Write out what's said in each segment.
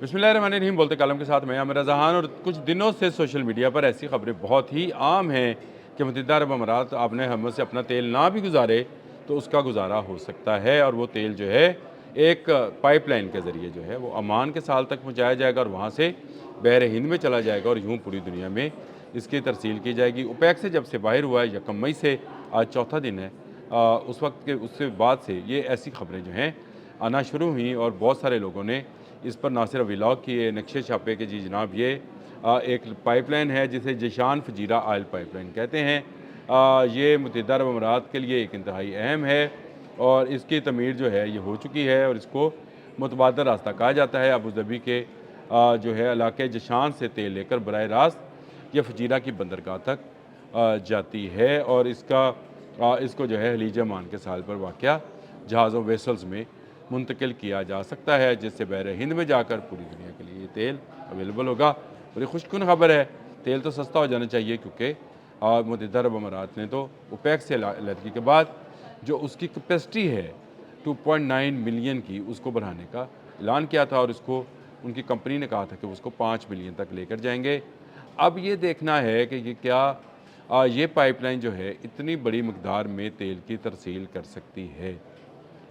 बिस्मिल्लाहिर्रहमानिर्रहीम। बोलते कलम के साथ मैं आमिर रज़ान। और कुछ दिनों से सोशल मीडिया पर ऐसी खबरें बहुत ही आम हैं कि मुत्तहिदा अरब अमारात अपने हमत से अपना तेल ना भी गुजारे तो उसका गुजारा हो सकता है, और वो तेल जो है एक पाइपलाइन के ज़रिए जो है वो अमान के साल तक पहुँचाया जाएगा और वहाँ से बहर हिंद में चला जाएगा और यूँ पूरी दुनिया में इसकी तरसील की जाएगी। ओपेक से जब से बाहर हुआ है, 1 मई से आज चौथा दिन है, उस वक्त के उससे बाद से ये ऐसी खबरें जो हैं आना शुरू हुई और बहुत सारे लोगों ने इस पर ना सिर्फ व्लॉग किए, नक्शे छापे कि जी जनाब ये एक पाइपलाइन है जिसे जिशान फजीरा ऑयल पाइपलाइन कहते हैं। ये मुत्तहिदा अरब अमारात के लिए एक इंतहाई अहम है और इसकी तमीर जो है ये हो चुकी है और इसको मुतबादल रास्ता कहा जाता है। अबू धाबी के जो है इलाके जिशान से तेल लेकर बराह रास्त ये फजीरा की बंदरगाह तक जाती है और इसको जो है खलीज ओमान के साल पर वाक़या जहाज़ों वेसल्स में मुंतकिल किया जा सकता है, जिससे बहर हिंद में जाकर पूरी दुनिया के लिए ये तेल अवेलेबल होगा। बड़ी खुशकुन खबर है। तेल तो सस्ता हो जाना चाहिए क्योंकि मुत्तहिदा अरब अमारात ने तो ओपेक से अलहदगी के बाद जो उसकी कैपेसिटी है 2.9 मिलियन की, उसको बढ़ाने का ऐलान किया था और इसको उनकी कंपनी ने कहा था कि उसको 5 मिलियन तक लेकर जाएंगे। अब ये देखना है कि ये क्या ये पाइपलाइन जो है इतनी बड़ी मकदार में तेल की तरसील कर सकती है।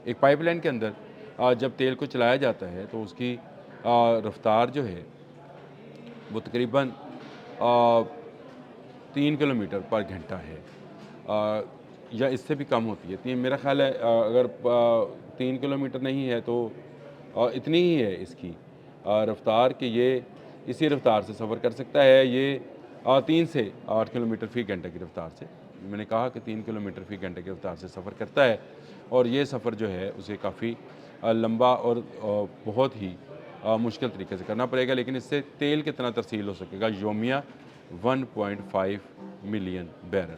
एक पाइपलाइन के अंदर जब तेल को चलाया जाता है तो उसकी रफ्तार जो है वो तकरीबन 3 किलोमीटर पर घंटा है, या इससे भी कम होती है। मेरा ख्याल है अगर 3 किलोमीटर नहीं है तो इतनी ही है इसकी रफ्तार कि ये इसी रफ्तार से सफ़र कर सकता है। ये 3 से 8 किलोमीटर फ़ी घंटे की रफ्तार से, मैंने कहा कि 3 किलोमीटर फ़ी घंटे की रफ्तार से सफ़र करता है और ये सफ़र जो है उसे काफ़ी लंबा और बहुत ही मुश्किल तरीके से करना पड़ेगा, लेकिन इससे तेल कितना तरसील हो सकेगा योमिया 1.5 मिलियन बैरल।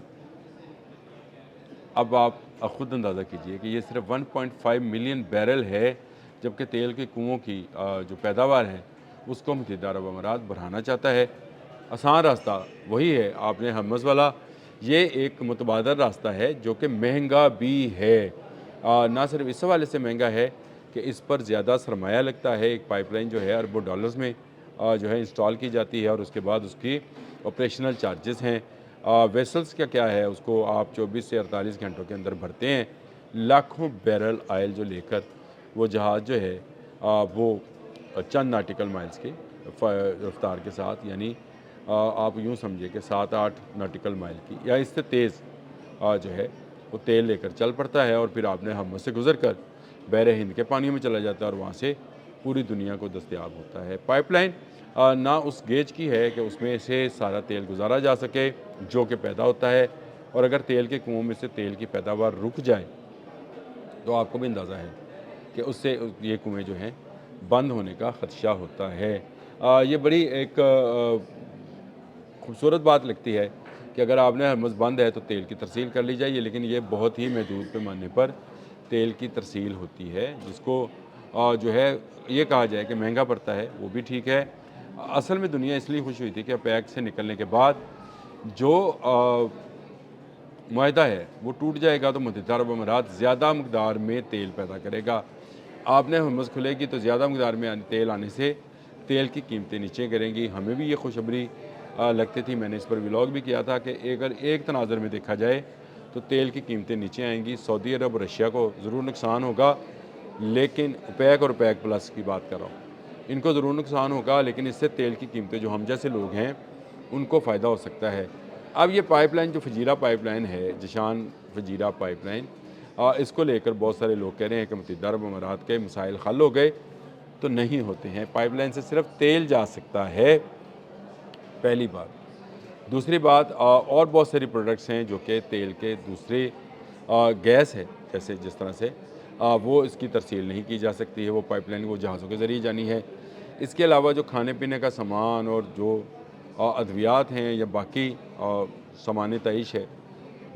अब आप ख़ुद अंदाज़ा कीजिए कि ये सिर्फ 1.5 मिलियन बैरल है, जबकि तेल के कुओं की जो पैदावार है उसको मुत्तहिदा अरब अमारात बढ़ाना चाहता है। आसान रास्ता वही है, आपने हमस वाला। ये एक मुतबादल रास्ता है जो कि महंगा भी है। ना सिर्फ इस हवाले से महंगा है कि इस पर ज़्यादा सरमाया लगता है। एक पाइपलाइन जो है अरबों डॉलर्स में जो है इंस्टॉल की जाती है और उसके बाद उसकी ऑपरेशनल चार्जेस हैं। वेसल्स का क्या है, उसको आप 24 से 48 घंटों के अंदर भरते हैं। लाखों बैरल ऑयल जो लेकर वो जहाज़ जो है वो चंद नाटिकल माइल्स की रफ्तार के साथ, यानी आप यूँ समझिए कि 7-8 नाटिकल माइल की या इससे तेज़ जो है वो तेल लेकर चल पड़ता है और फिर आपने हम से गुजर कर बहर हिंद के पानियों में चला जाता है और वहाँ से पूरी दुनिया को दस्तयाब होता है। पाइपलाइन ना उस गेज की है कि उसमें से सारा तेल गुजारा जा सके जो कि पैदा होता है, और अगर तेल के कुओं में से तेल की पैदावार रुक जाए तो आपको भी अंदाज़ा है कि उससे ये कुएँ जो हैं बंद होने का ख़दशा होता है। ये बड़ी एक खूबसूरत बात लगती है कि अगर आपने हरमुज़ बंद है तो तेल की तरसील कर ली जाइए, लेकिन ये बहुत ही महदूद पैमाने पर तेल की तरसील होती है, जिसको जो है ये कहा जाए कि महंगा पड़ता है वो भी ठीक है। असल में दुनिया इसलिए खुश हुई थी कि ओपेक से निकलने के बाद जो मुआहदा है वो टूट जाएगा तो मुत्तहिदा अरब अमारात ज़्यादा मकदार में तेल पैदा करेगा। आपने हरमुज़ खुलेगी तो ज़्यादा मकदार में तेल आने से तेल की कीमतें नीचे गिरेंगी। हमें भी ये खुशखबरी लगती थी, मैंने इस पर व्लॉग भी किया था कि अगर एक तनाज़र में देखा जाए तो तेल की कीमतें नीचे आएंगी। सऊदी अरब और रशिया को ज़रूर नुकसान होगा, लेकिन ओपेक और ओपेक प्लस की बात कर रहा हूँ, इनको ज़रूर नुकसान होगा, लेकिन इससे तेल की कीमतें जो हम जैसे लोग हैं उनको फ़ायदा हो सकता है। अब ये पाइपलाइन जो फजीरा पाइपलाइन है, जिशान फजीरा पाइपलाइन, इसको लेकर बहुत सारे लोग कह रहे हैं कि मुत्तहिदा अरब अमारात के मसाइल हल हो गए, तो नहीं होते हैं। पाइपलाइन से सिर्फ तेल जा सकता है, पहली बात। दूसरी बात, और बहुत सारी प्रोडक्ट्स हैं जो कि तेल के दूसरे गैस है, जैसे जिस तरह से वो इसकी तरसील नहीं की जा सकती है, वो पाइपलाइन वो जहाज़ों के ज़रिए जानी है। इसके अलावा जो खाने पीने का सामान और जो अद्वियात हैं या बाकी सामान तईश है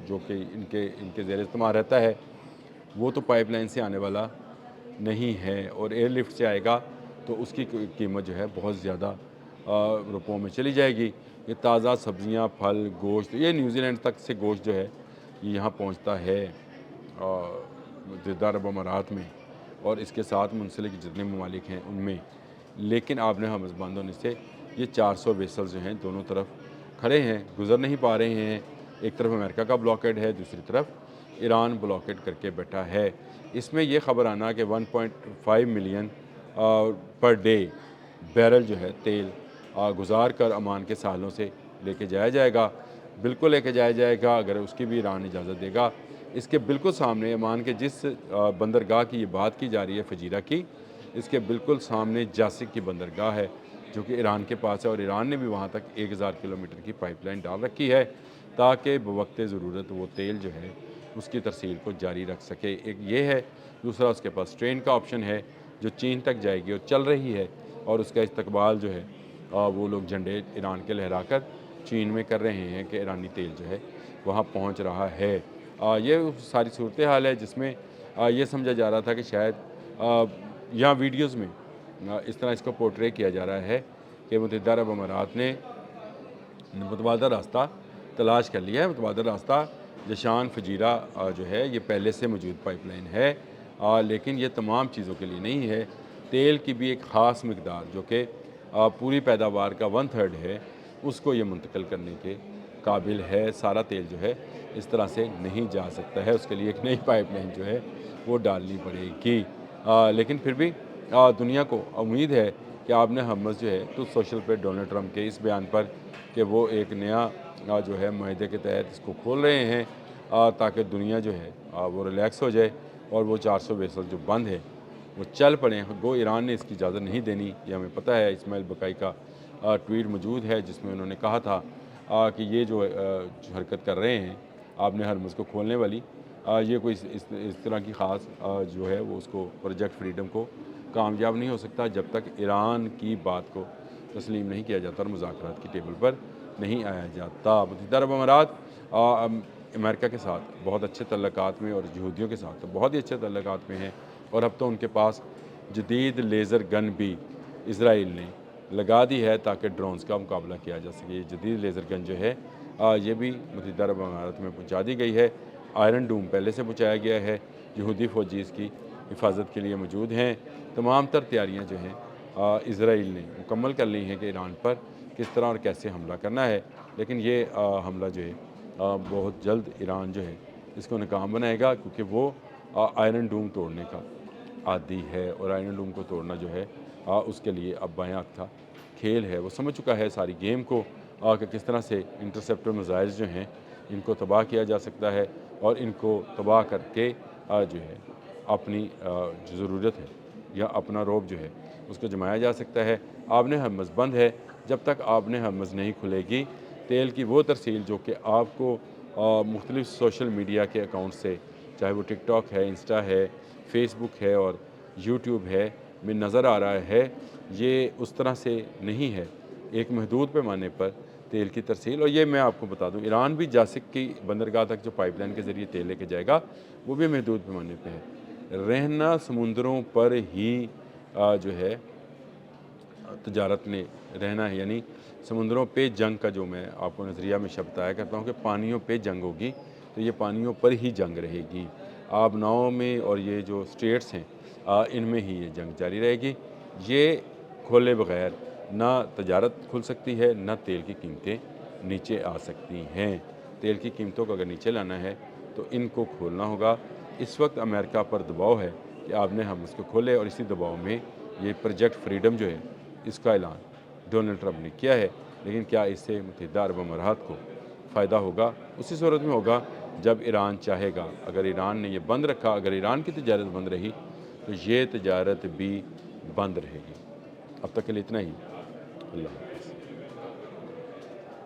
जो कि इनके इनके ज़ेर इस्तेमाल रहता है, वो तो पाइपलाइन से आने वाला नहीं है और एयरलिफ्ट से आएगा तो उसकी कीमत जो है बहुत ज़्यादा रुपयों में चली जाएगी। ये ताज़ा सब्ज़ियाँ, फल, गोश्त, ये न्यूजीलैंड तक से गोश्त जो है ये यहाँ पहुँचता है मुत्तहिदा अरब अमारात में, और इसके साथ मुंसलिक जितने ममालिक हैं उनमें لیکن آبِ ہرمز بند ہونے سے یہ 400 ویسلز جو ہیں دونوں طرف کھڑے ہیں، گزر نہیں پا رہے ہیں۔ ایک طرف امریکہ کا بلاکیڈ ہے، دوسری طرف ایران بلاکیڈ کر کے بیٹھا ہے۔ اس میں یہ خبر آنا کہ 1.5 ملین پر ڈے بیرل جو ہے تیل گزار کر عمان کے ساحلوں سے لے کے جایا جائے گا، بالکل لے کے جایا جائے گا اگر اس کی بھی ایران اجازت دے گا۔ اس کے بالکل سامنے عمان کے جس بندرگاہ کی یہ بات کی جا رہی ہے فجیرہ کی، اس کے بالکل سامنے جاسک کی بندرگاہ ہے جو کہ ایران کے پاس ہے، اور ایران نے بھی وہاں تک 1000 کلومیٹر کی پائپ لائن ڈال رکھی ہے تاکہ بوقت ضرورت وہ تیل جو ہے اس کی ترسیل کو جاری رکھ سکے۔ ایک یہ ہے، دوسرا اس کے پاس ٹرین کا آپشن ہے جو چین تک جائے گی اور چل رہی ہے، اور اس کا استقبال جو ہے وہ لوگ جھنڈے ایران کے لہرا کر چین میں کر رہے ہیں کہ ایرانی تیل جو ہے وہاں پہنچ رہا ہے۔ یہ ساری صورتحال ہے جس میں یہ سمجھا جا رہا تھا کہ شاید یہاں ویڈیوز میں اس طرح اس کو پورٹرے کیا جا رہا ہے کہ متحدہ عرب امارات نے متبادل راستہ تلاش کر لیا ہے۔ متبادل راستہ جشان فجیرہ جو ہے یہ پہلے سے موجود پائپ لائن ہے، لیکن یہ تمام چیزوں کے لیے نہیں ہے۔ تیل کی بھی ایک خاص مقدار جو کہ پوری پیداوار کا 1/3 ہے، اس کو یہ منتقل کرنے کے قابل ہے۔ سارا تیل جو ہے اس طرح سے نہیں جا سکتا ہے، اس کے لیے ایک نئی پائپ لائن جو ہے وہ ڈالنی پڑے گی۔ لیکن پھر بھی دنیا کو امید ہے کہ آبِ ہرمز جو ہے تو سوشل پہ ڈونلڈ ٹرمپ کے اس بیان پر کہ وہ ایک نیا جو ہے معاہدے کے تحت اس کو کھول رہے ہیں تاکہ دنیا جو ہے وہ ریلیکس ہو جائے اور وہ 400 ویسل جو بند ہے وہ چل پڑیں۔ گو ایران نے اس کی اجازت نہیں دینی، یہ ہمیں پتہ ہے۔ اسماعیل بقائی کا ٹویٹ موجود ہے جس میں انہوں نے کہا تھا کہ یہ جو حرکت کر رہے ہیں آبِ ہرمز کو کھولنے والی، یہ کوئی اس طرح کی خاص جو ہے وہ اس کو پروجیکٹ فریڈم کو کامیاب نہیں ہو سکتا جب تک ایران کی بات کو تسلیم نہیں کیا جاتا اور مذاکرات کی ٹیبل پر نہیں آیا جاتا۔ متحدہ عرب امارات امریکہ کے ساتھ بہت اچھے تعلقات میں اور یہودیوں کے ساتھ بہت ہی اچھے تعلقات میں ہیں، اور اب تو ان کے پاس جدید لیزر گن بھی اسرائیل نے لگا دی ہے تاکہ ڈرونز کا مقابلہ کیا جا سکے۔ یہ جدید لیزر گن جو ہے یہ بھی متحدہ عرب امارات میں پہنچا دی گئی ہے۔ آئرن ڈوم پہلے سے پہنچایا گیا ہے، یہودی فوجی اس کی حفاظت کے لیے موجود ہیں۔ تمام تر تیاریاں جو ہیں اسرائیل نے مکمل کر لی ہیں کہ ایران پر کس طرح اور کیسے حملہ کرنا ہے، لیکن یہ حملہ جو ہے بہت جلد ایران جو ہے اس کو ناکام بنائے گا، کیونکہ وہ آئرن ڈوم توڑنے کا عادی ہے، اور آئرن ڈوم کو توڑنا جو ہے اس کے لیے اب بائیں ہاتھ کا کھیل ہے۔ وہ سمجھ چکا ہے ساری گیم کو کہ کس طرح سے انٹرسیپٹر میزائل جو ہیں ان کو تباہ کیا جا سکتا ہے، اور ان کو تباہ کر کے جو ہے اپنی جو ضرورت ہے یا اپنا روب جو ہے اس کو جمایا جا سکتا ہے۔ آبِ ہرمز بند ہے، جب تک آبِ ہرمز نہیں کھلے گی تیل کی وہ ترسیل جو کہ آپ کو مختلف سوشل میڈیا کے اکاؤنٹ سے، چاہے وہ ٹک ٹاک ہے، انسٹا ہے، فیس بک ہے اور یوٹیوب ہے، میں نظر آ رہا ہے، یہ اس طرح سے نہیں ہے۔ ایک محدود پیمانے پر تیل کی ترسیل، اور یہ میں آپ کو بتا دوں ایران بھی جاسک کی بندرگاہ تک جو پائپ لائن کے ذریعے تیل لے کے جائے گا وہ بھی محدود پیمانے پہ ہے۔ رہنا سمندروں پر ہی جو ہے تجارت نے رہنا ہے، یعنی سمندروں پہ جنگ کا جو میں آپ کو نظریہ میں بتایا کرتا ہوں کہ پانیوں پہ جنگ ہوگی تو یہ پانیوں پر ہی جنگ رہے گی۔ آب ناؤں میں اور یہ جو اسٹیٹس ہیں ان میں ہی یہ جنگ جاری رہے گی۔ یہ کھولے بغیر نہ تجارت کھل سکتی ہے، نہ تیل کی قیمتیں نیچے آ سکتی ہیں۔ تیل کی قیمتوں کو اگر نیچے لانا ہے تو ان کو کھولنا ہوگا۔ اس وقت امریکہ پر دباؤ ہے کہ آبِ ہرمز کو کھولے، اور اسی دباؤ میں یہ پروجیکٹ فریڈم جو ہے اس کا اعلان ڈونلڈ ٹرمپ نے کیا ہے، لیکن کیا اس سے متحدہ عرب امارات کو فائدہ ہوگا؟ اسی صورت میں ہوگا جب ایران چاہے گا۔ اگر ایران نے یہ بند رکھا، اگر ایران کی تجارت بند رہی تو یہ تجارت بھی بند رہے گی۔ اب تک کے لیے اتنا ہی۔ اللہ حافظ۔